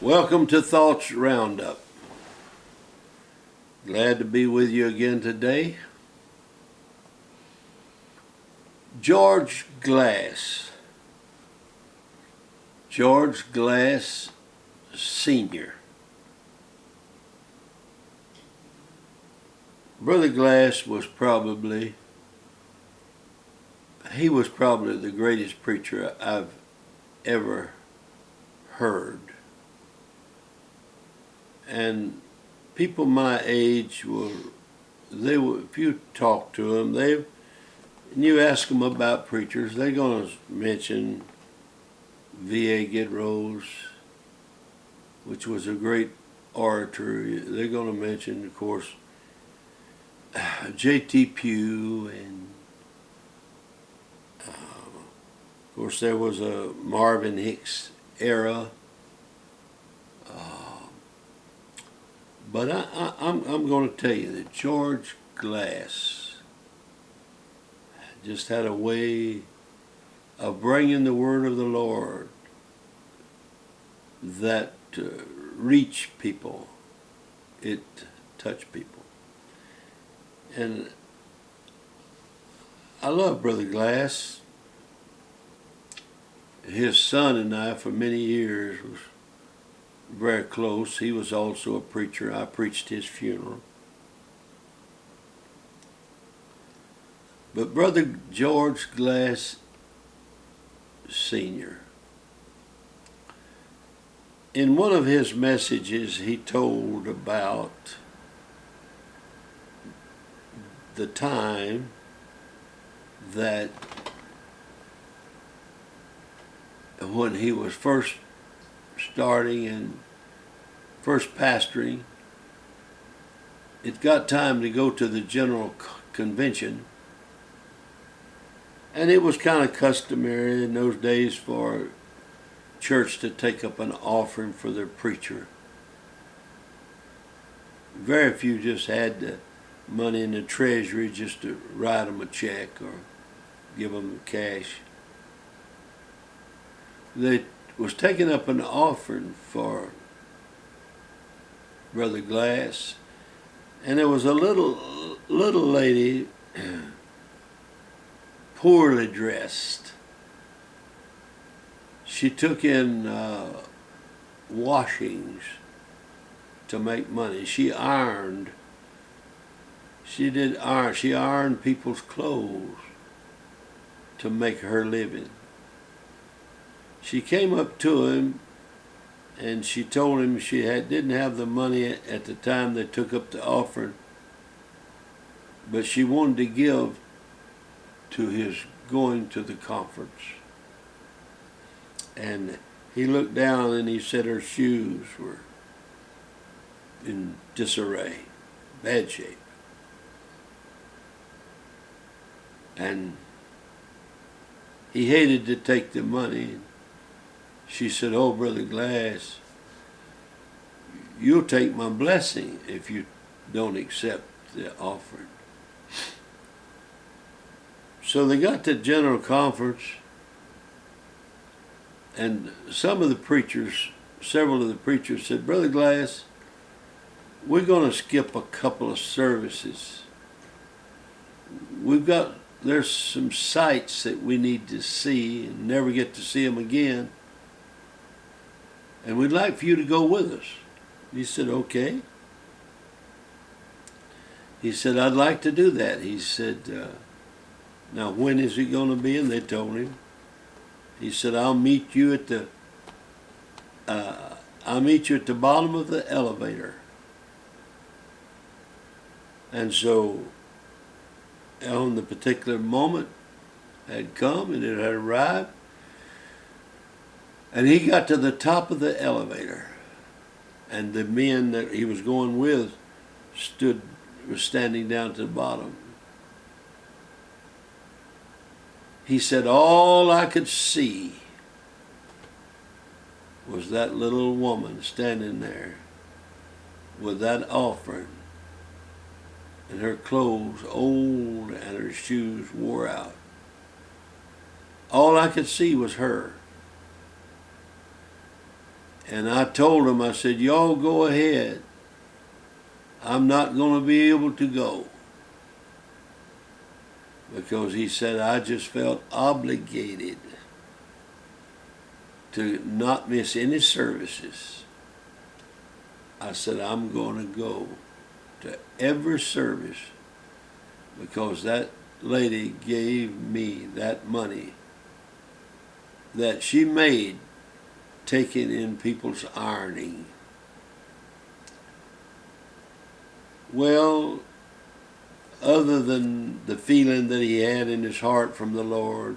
Welcome to Thoughts Roundup. Glad to be with you again today. George Glass. George Glass Sr. Brother Glass was probably the greatest preacher I've ever heard. And people my age if you talk to them, and you ask them about preachers, they're going to mention V.A. Gidrose, which was a great orator. They're going to mention, of course, J.T. Pugh, and of course there was a Marvin Hicks era. But I'm going to tell you that George Glass just had a way of bringing the word of the Lord that reached people. It touched people. And I love Brother Glass. His son and I, for many years, was very close. He was also a preacher. I preached his funeral. But Brother George Glass Sr., in one of his messages, he told about the time that when he was first starting and first pastoring, it got time to go to the general convention, and it was kind of customary in those days for church to take up an offering for their preacher. Very few just had the money in the treasury just to write them a check or give them cash. They was taking up an offering for Brother Glass, and there was a little lady, poorly dressed. She took in washings to make money. She ironed. She ironed people's clothes to make her living. She came up to him and she told him she didn't have the money at the time they took up the offering, but she wanted to give to his going to the conference. And he looked down and he said her shoes were in disarray, bad shape. And he hated to take the money. She said, "Oh, Brother Glass, you'll take my blessing if you don't accept the offering." So they got to general conference, and several of the preachers said, "Brother Glass, we're going to skip a couple of services. There's some sights that we need to see and never get to see them again. And we'd like for you to go with us." He said, "Okay." He said, "I'd like to do that." He said, "Now when is it going to be?" And they told him. He said, I'll meet you at the bottom of the elevator." And so on the particular moment had come and it had arrived, and he got to the top of the elevator, and the men that he was going with was standing down to the bottom. He said, "All I could see was that little woman standing there with that offering, and her clothes old and her shoes wore out. All I could see was her. And I told him, I said, y'all go ahead. I'm not going to be able to go. Because he said, I just felt obligated to not miss any services. I said, I'm going to go to every service because that lady gave me that money that she made taking in people's ironing. Well, other than the feeling that he had in his heart from the Lord,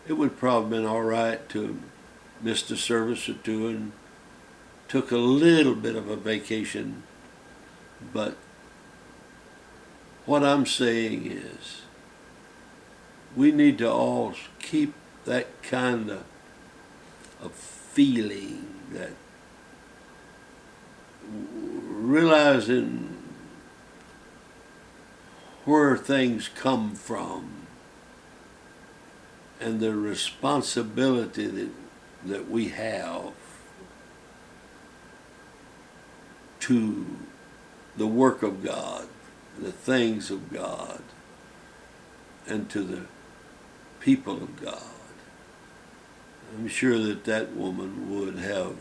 it would probably been all right to miss a service or two and took a little bit of a vacation. But what I'm saying is we need to all keep that kind of feeling, that realizing where things come from and the responsibility that we have to the work of God, the things of God, and to the people of God. I'm sure that that woman would have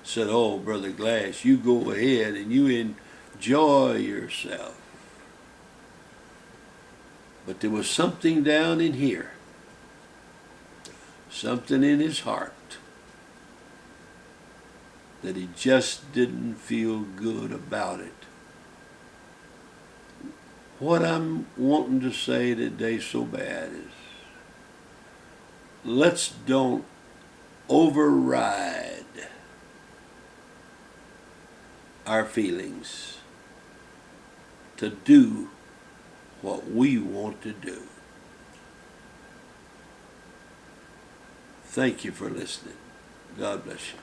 said, oh, Brother Glass, you go ahead and you enjoy yourself. But there was something down in here, something in his heart, that he just didn't feel good about it. What I'm wanting to say today so bad is, let's don't override our feelings to do what we want to do. Thank you for listening. God bless you.